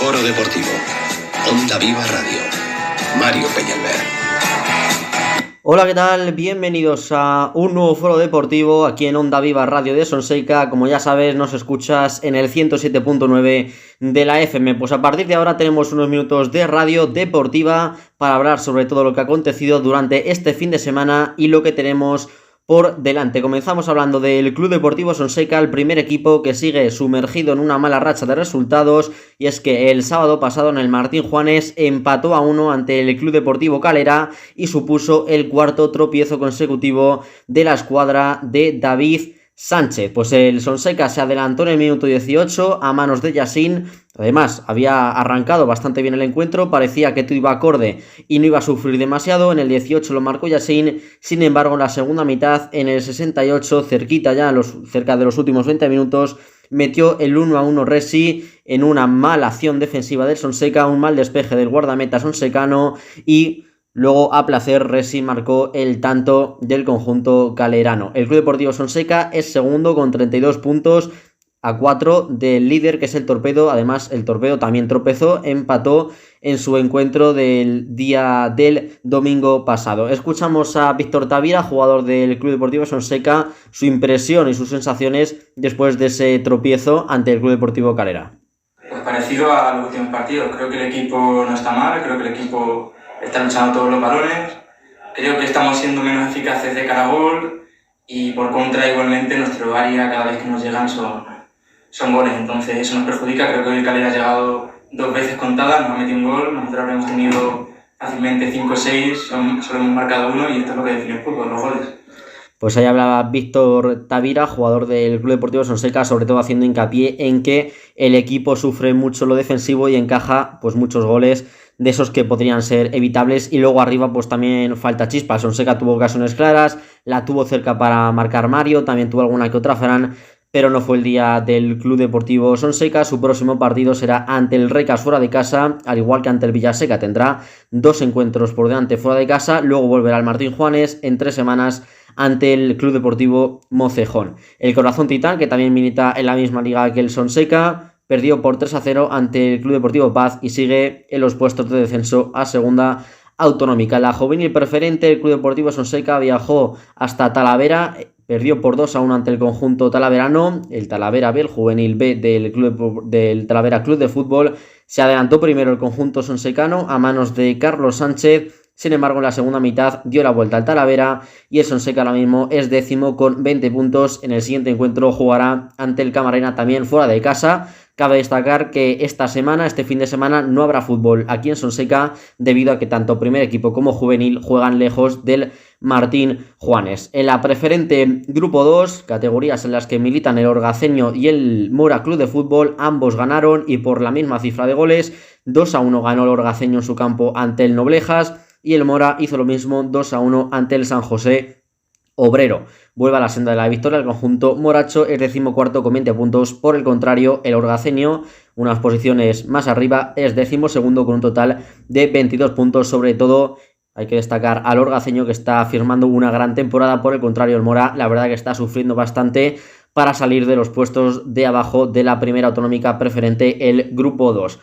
Foro Deportivo. Onda Viva Radio. Mario Peñalver. Hola, ¿qué tal? Bienvenidos a un nuevo Foro Deportivo aquí en Onda Viva Radio de Sonseca. Como ya sabes, nos escuchas en el 107.9 de la FM. Pues a partir de ahora tenemos unos minutos de radio deportiva para hablar sobre todo lo que ha acontecido durante este fin de semana y lo que tenemos por delante. Comenzamos hablando del Club Deportivo Sonseca, el primer equipo que sigue sumergido en una mala racha de resultados, y es que el sábado pasado en el Martín Juanes empató a 1 ante el Club Deportivo Calera y supuso el cuarto tropiezo consecutivo de la escuadra de David Sánchez. Pues el Sonseca se adelantó en el minuto 18 a manos de Yassin. Además, había arrancado bastante bien el encuentro, parecía que todo iba acorde y no iba a sufrir demasiado. En el 18 lo marcó Yassin, sin embargo en la segunda mitad, en el 68, cerca de los últimos 20 minutos, metió el 1-1 Resi en una mala acción defensiva del Sonseca, un mal despeje del guardameta sonsecano y luego, a placer, Resi marcó el tanto del conjunto calerano. El Club Deportivo Sonseca es segundo con 32 puntos, a 4 del líder, que es el Torpedo. Además, el Torpedo también tropezó, empató en su encuentro del día del domingo pasado. Escuchamos a Víctor Tavira, jugador del Club Deportivo Sonseca, su impresión y sus sensaciones después de ese tropiezo ante el Club Deportivo Calera. Pues parecido a los últimos partidos. Creo que el equipo no está mal, creo que el equipo está luchando todos los balones, creo que estamos siendo menos eficaces de cara a gol y por contra igualmente nuestro área cada vez que nos llegan son goles, entonces eso nos perjudica. Creo que hoy el Calera ha llegado 2 veces contadas, nos ha metido un gol, nosotros habremos tenido fácilmente 5 o 6, solo hemos marcado 1 y esto es lo que define el fútbol, los goles. Pues ahí hablaba Víctor Tavira, jugador del Club Deportivo Sonseca, sobre todo haciendo hincapié en que el equipo sufre mucho lo defensivo y encaja pues muchos goles de esos que podrían ser evitables, y luego arriba pues también falta chispa. Sonseca tuvo ocasiones claras, la tuvo cerca para marcar Mario, también tuvo alguna que otra Ferran, pero no fue el día del Club Deportivo Sonseca. Su próximo partido será ante el Recas fuera de casa, al igual que ante el Villaseca. Tendrá 2 encuentros por delante fuera de casa, luego volverá al Martín Juanes en 3 semanas ante el Club Deportivo Mocejón. El Corazón Titán, que también milita en la misma liga que el Sonseca, perdió por 3-0 ante el Club Deportivo Paz y sigue en los puestos de descenso a segunda autonómica. La juvenil preferente, el Club Deportivo Sonseca viajó hasta Talavera, perdió por 2-1 ante el conjunto talaverano. El Talavera B, el juvenil B del Talavera Club de Fútbol, se adelantó primero el conjunto sonsecano a manos de Carlos Sánchez. Sin embargo, en la segunda mitad dio la vuelta al Talavera y el Sonseca ahora mismo es décimo con 20 puntos. En el siguiente encuentro jugará ante el Camarena, también fuera de casa. Cabe destacar que este fin de semana, no habrá fútbol aquí en Sonseca debido a que tanto primer equipo como juvenil juegan lejos del Martín Juanes. En la preferente Grupo 2, categorías en las que militan el Orgaceño y el Mora Club de Fútbol, ambos ganaron y por la misma cifra de goles. 2-1 ganó el Orgaceño en su campo ante el Noblejas y el Mora hizo lo mismo, 2-1 ante el San José Obrero. Vuelve a la senda de la victoria el conjunto moracho, es 14º con 20 puntos. Por el contrario, el Orgaceño, unas posiciones más arriba, es 12º con un total de 22 puntos. Sobre todo hay que destacar al Orgaceño, que está firmando una gran temporada. Por el contrario, el Mora, la verdad que está sufriendo bastante para salir de los puestos de abajo de la primera autonómica preferente, el Grupo 2.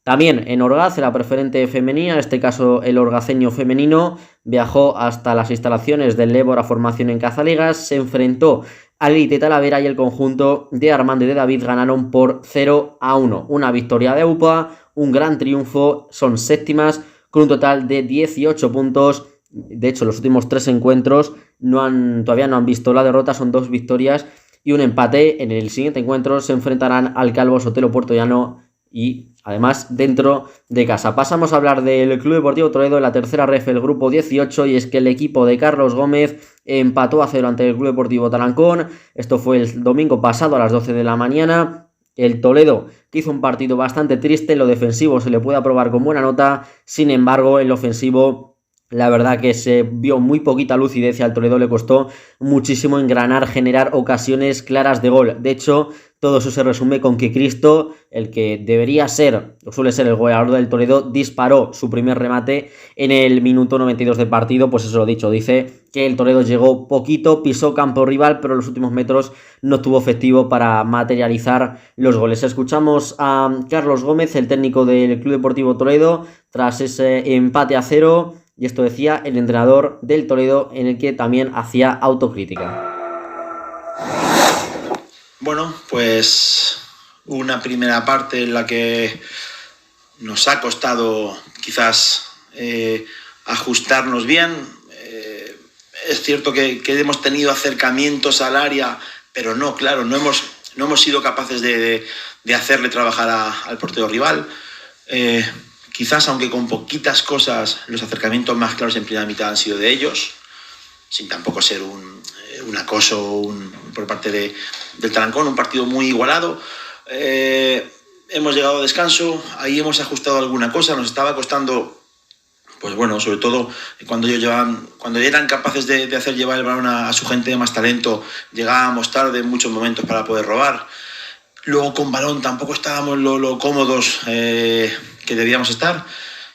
También en Orgaz, en la preferente femenina, en este caso el orgaceño femenino, viajó hasta las instalaciones del Évora Formación en Cazalegas, se enfrentó al Elite Talavera y el conjunto de Armando y de David ganaron por 0-1. Una victoria de UPA, un gran triunfo, son séptimas con un total de 18 puntos. De hecho, los últimos 3 encuentros todavía no han visto la derrota, son 2 victorias y un empate. En el siguiente encuentro se enfrentarán al Calvo Sotelo Puertollano y además dentro de casa. Pasamos a hablar del Club Deportivo Toledo en la tercera ref, el grupo 18, y es que el equipo de Carlos Gómez empató a 0 ante el Club Deportivo Talancón. Esto fue el domingo pasado a las 12 de la mañana. El Toledo, que hizo un partido bastante triste, en lo defensivo se le puede aprobar con buena nota, sin embargo en lo ofensivo La verdad que se vio muy poquita lucidez y al Toledo le costó muchísimo engranar, generar ocasiones claras de gol. De hecho, todo eso se resume con que Cristo, el que debería ser o suele ser el goleador del Toledo, disparó su primer remate en el minuto 92 del partido. Pues eso lo dicho, dice que el Toledo llegó poquito, pisó campo rival, pero en los últimos metros no estuvo efectivo para materializar los goles. Escuchamos a Carlos Gómez, el técnico del Club Deportivo Toledo, tras ese empate a 0. Y esto decía el entrenador del Toledo, en el que también hacía autocrítica. Bueno, pues una primera parte en la que nos ha costado quizás ajustarnos bien. Es cierto que hemos tenido acercamientos al área, pero no hemos sido capaces de hacerle trabajar al portero rival. Quizás, aunque con poquitas cosas, los acercamientos más claros en primera mitad han sido de ellos, sin tampoco ser un acoso por parte del Tarancón, un partido muy igualado. Hemos llegado a descanso, ahí hemos ajustado alguna cosa, nos estaba costando, pues bueno, sobre todo cuando eran capaces de hacer llevar el balón a su gente de más talento, llegábamos tarde en muchos momentos para poder robar. Luego con balón tampoco estábamos lo cómodos que debíamos estar,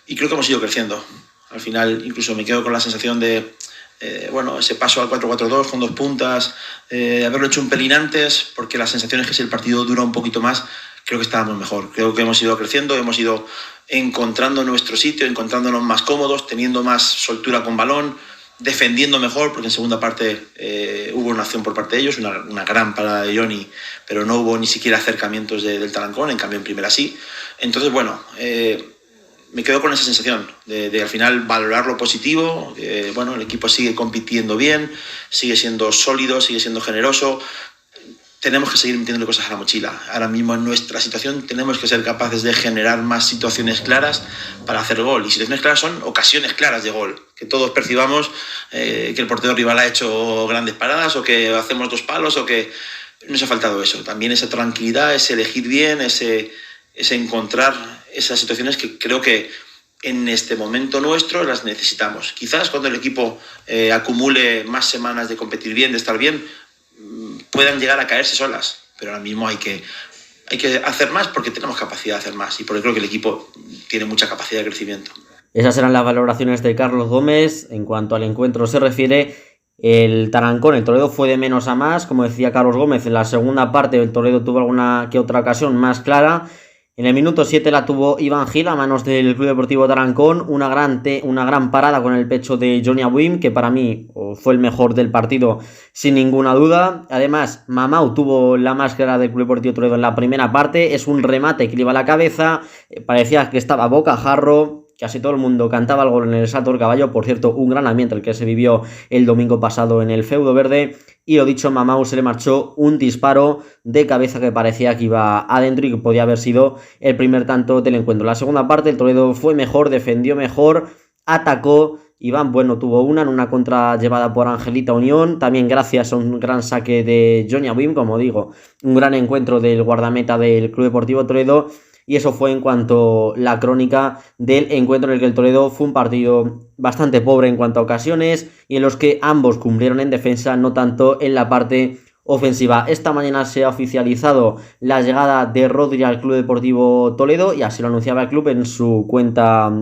y creo que hemos ido creciendo. Al final incluso me quedo con la sensación de ese paso al 4-4-2 con 2 puntas, haberlo hecho un pelín antes, porque la sensación es que si el partido dura un poquito más, creo que estábamos mejor. Creo que hemos ido creciendo, hemos ido encontrando nuestro sitio, encontrándonos más cómodos, teniendo más soltura con balón, defendiendo mejor, porque en segunda parte hubo una acción por parte de ellos, una gran parada de Johnny, pero no hubo ni siquiera acercamientos del Tarancón, en cambio en primera sí. Entonces, me quedo con esa sensación de al final valorar lo positivo. El equipo sigue compitiendo bien, sigue siendo sólido, sigue siendo generoso. Tenemos que seguir metiéndole cosas a la mochila. Ahora mismo en nuestra situación tenemos que ser capaces de generar más situaciones claras para hacer gol. Y situaciones claras son ocasiones claras de gol. Que todos percibamos que el portero rival ha hecho grandes paradas, o que hacemos 2 palos, o que nos ha faltado eso. También esa tranquilidad, ese elegir bien, ese encontrar esas situaciones que creo que en este momento nuestro las necesitamos. Quizás cuando el equipo acumule más semanas de competir bien, de estar bien, puedan llegar a caerse solas, pero ahora mismo hay que hacer más, porque tenemos capacidad de hacer más, y porque creo que el equipo tiene mucha capacidad de crecimiento. Esas eran las valoraciones de Carlos Gómez. En cuanto al encuentro se refiere, el Tarancón, el Toledo fue de menos a más. Como decía Carlos Gómez, en la segunda parte el Toledo tuvo alguna que otra ocasión más clara. En el minuto 7 la tuvo Iván Gil a manos del Club Deportivo Tarancón, una gran parada con el pecho de Johnny Abuim, que para mí fue el mejor del partido sin ninguna duda. Además, Mamau tuvo la más clara del Club Deportivo Toledo en la primera parte, es un remate que le iba a la cabeza, parecía que estaba bocajarro. Casi todo el mundo cantaba el gol en el Salto del Caballo. Por cierto, un gran ambiente el que se vivió el domingo pasado en el Feudo Verde. Y lo dicho, Mamau se le marchó un disparo de cabeza que parecía que iba adentro y que podía haber sido el primer tanto del encuentro. La segunda parte el Toledo fue mejor, defendió mejor, atacó. Iván Bueno tuvo una en una contra llevada por Angelita Unión, también gracias a un gran saque de Johnny Abuim, como digo, un gran encuentro del guardameta del Club Deportivo Toledo. Y eso fue en cuanto a la crónica del encuentro, en el que el Toledo fue un partido bastante pobre en cuanto a ocasiones y en los que ambos cumplieron en defensa, no tanto en la parte ofensiva. Esta mañana se ha oficializado la llegada de Rodri al Club Deportivo Toledo, y así lo anunciaba el club en su cuenta,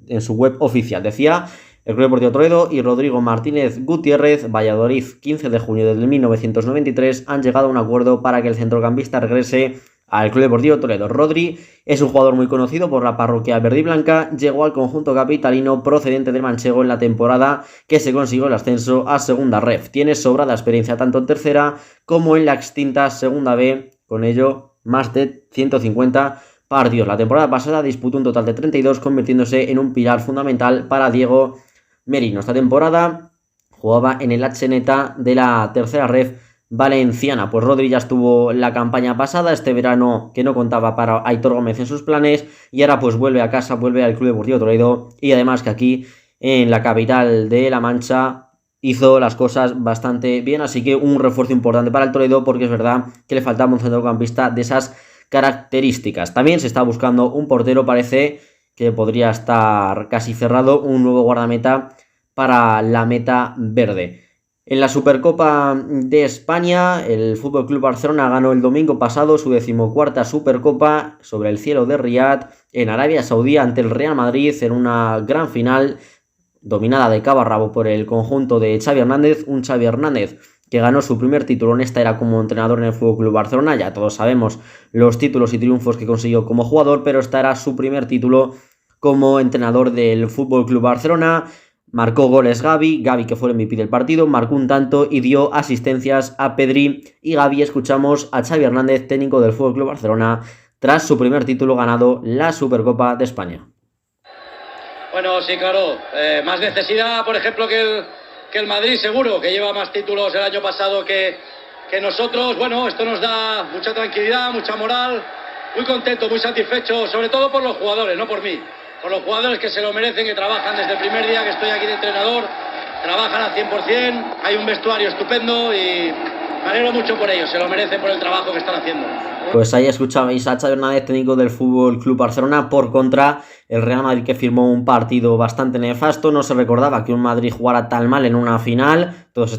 en su web oficial. Decía: el Club Deportivo Toledo y Rodrigo Martínez Gutiérrez, Valladolid, 15 de junio de 1993, han llegado a un acuerdo para que el centrocampista regrese al Club Deportivo Toledo. Rodri es un jugador muy conocido por la parroquia verde y blanca. Llegó al conjunto capitalino procedente del Manchego en la temporada que se consiguió el ascenso a Segunda Ref. Tiene sobrada experiencia tanto en tercera como en la extinta Segunda B, con ello más de 150 partidos. La temporada pasada disputó un total de 32, convirtiéndose en un pilar fundamental para Diego Merino. Esta temporada jugaba en el HNeta de la tercera Ref valenciana. Pues Rodri ya estuvo la campaña pasada, este verano que no contaba para Aitor Gómez en sus planes, y ahora pues vuelve a casa, vuelve al Club Deportivo Toledo, y además que aquí en la capital de La Mancha hizo las cosas bastante bien, así que un refuerzo importante para el Toledo, porque es verdad que le faltaba un centrocampista de esas características. También se está buscando un portero, parece que podría estar casi cerrado, un nuevo guardameta para la meta verde. En la Supercopa de España, el FC Barcelona ganó el domingo pasado su 14ª Supercopa sobre el cielo de Riad en Arabia Saudí ante el Real Madrid en una gran final dominada de cabo a rabo por el conjunto de Xavi Hernández, un Xavi Hernández que ganó su primer título en esta era como entrenador en el FC Barcelona. Ya todos sabemos los títulos y triunfos que consiguió como jugador, pero esta era su primer título como entrenador del FC Barcelona. Marcó goles Gavi que fue el MVP del partido, marcó un tanto y dio asistencias a Pedri y Gavi. Escuchamos a Xavi Hernández, técnico del FC Barcelona, tras su primer título ganado, la Supercopa de España. Bueno, sí, claro, más necesidad, por ejemplo, que el Madrid, seguro, que lleva más títulos el año pasado que nosotros. Bueno, esto nos da mucha tranquilidad, mucha moral, muy contento, muy satisfecho, sobre todo por los jugadores, no por mí. Por los jugadores que se lo merecen, que trabajan desde el primer día que estoy aquí de entrenador, trabajan al 100%, hay un vestuario estupendo y me alegro mucho por ellos, se lo merecen por el trabajo que están haciendo. Pues ahí escuchabais a Xavi Hernández, técnico del FC Barcelona. Por contra, el Real Madrid, que firmó un partido bastante nefasto. No se recordaba que un Madrid jugara tan mal en una final. Todos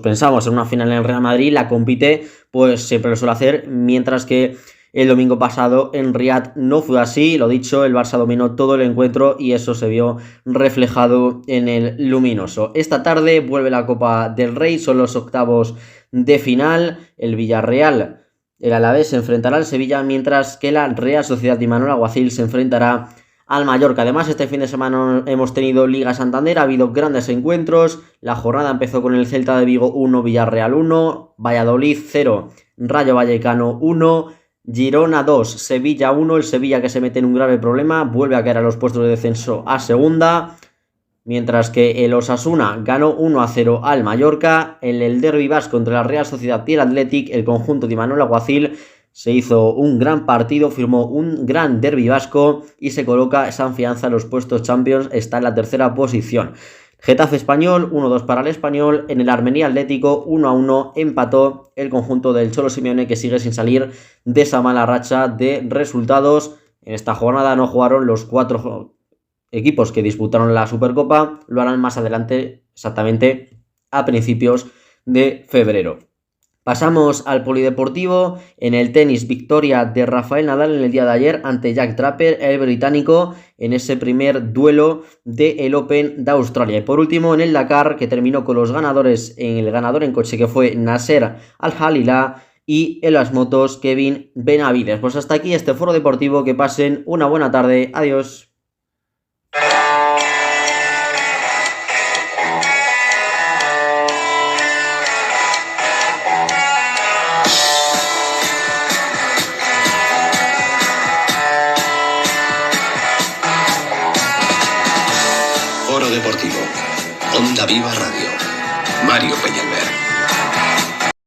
pensamos en una final en el Real Madrid. La compite, pues siempre lo suele hacer, mientras que el domingo pasado en Riad no fue así. Lo dicho, el Barça dominó todo el encuentro y eso se vio reflejado en el luminoso. Esta tarde vuelve la Copa del Rey, son los octavos de final. El Villarreal, el Alavés, se enfrentará al Sevilla, mientras que la Real Sociedad de Imanol Alguacil se enfrentará al Mallorca. Además, este fin de semana hemos tenido Liga Santander, ha habido grandes encuentros. La jornada empezó con el Celta de Vigo 1, Villarreal 1, Valladolid 0, Rayo Vallecano 1, Girona 2, Sevilla 1, el Sevilla, que se mete en un grave problema, vuelve a caer a los puestos de descenso a segunda, mientras que el Osasuna ganó 1-0 al Mallorca. En el derbi vasco entre la Real Sociedad y el Athletic, el conjunto de Imanol Alguacil se hizo un gran partido, firmó un gran derbi vasco y se coloca esa afianza en los puestos Champions, está en la tercera posición. Getafe Español, 1-2 para el Español. En el Armenía Atlético, 1-1 empató el conjunto del Cholo Simeone, que sigue sin salir de esa mala racha de resultados. En esta jornada no jugaron los 4 equipos que disputaron la Supercopa, lo harán más adelante, exactamente a principios de febrero. Pasamos al polideportivo. En el tenis, victoria de Rafael Nadal en el día de ayer ante Jack Draper, el británico, en ese primer duelo del Open de Australia. Y por último, en el Dakar, que terminó con los ganadores, en el ganador en coche, que fue Nasser Al-Khelaifi, y en las motos, Kevin Benavides. Pues hasta aquí este foro deportivo, que pasen una buena tarde, adiós. Foro Deportivo. Onda Viva Radio. Mario Peñalver.